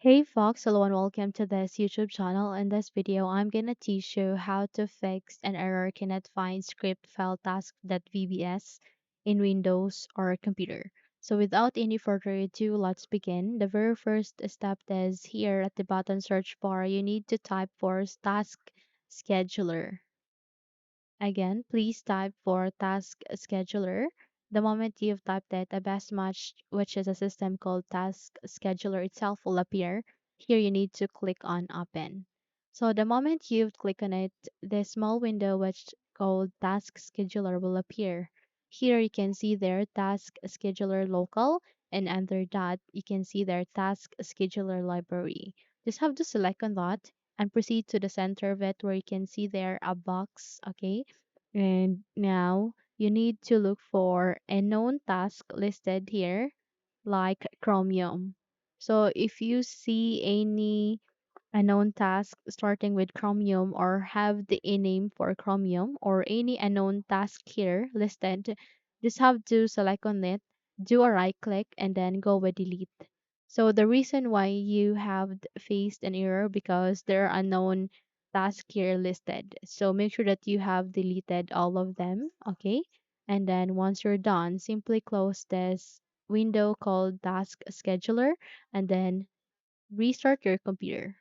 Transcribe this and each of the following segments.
Hey folks, hello and welcome to this YouTube channel. In this video, I'm gonna teach you how to fix an error cannot find script file task.vbs in Windows or computer. So without any further ado, let's begin. The very first step is here at the bottom search bar, you need to type for task scheduler. Again, please type for Task Scheduler. The moment you've typed it, a best match, which is a system called Task Scheduler itself, will appear. Here you need to click on Open. So the moment you've clicked on it, the small window which called Task Scheduler will appear. Here you can see their Task Scheduler Local, and under that you can see their Task Scheduler Library. Just have to select on that and proceed to the center of it where you can see there a box, okay? And now you need to look for a known task listed here, like Chromium. So if you see any unknown task starting with Chromium or have the a name for Chromium or any unknown task here listed, just have to select on it, do a right click, and then go with delete. So the reason why you have faced an error because there are unknown tasks here listed. So make sure that you have deleted all of them, okay? And then once you're done, simply close this window called Task Scheduler and then restart your computer.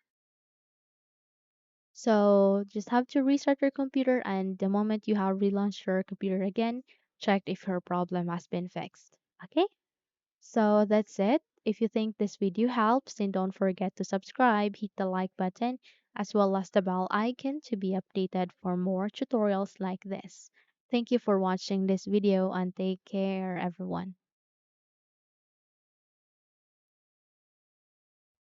So just have to restart your computer, and the moment you have relaunched your computer again, check if your problem has been fixed. Okay? So that's it. If you think this video helps, then don't forget to subscribe, hit the like button, as well as the bell icon to be updated for more tutorials like this. Thank you for watching this video and take care everyone.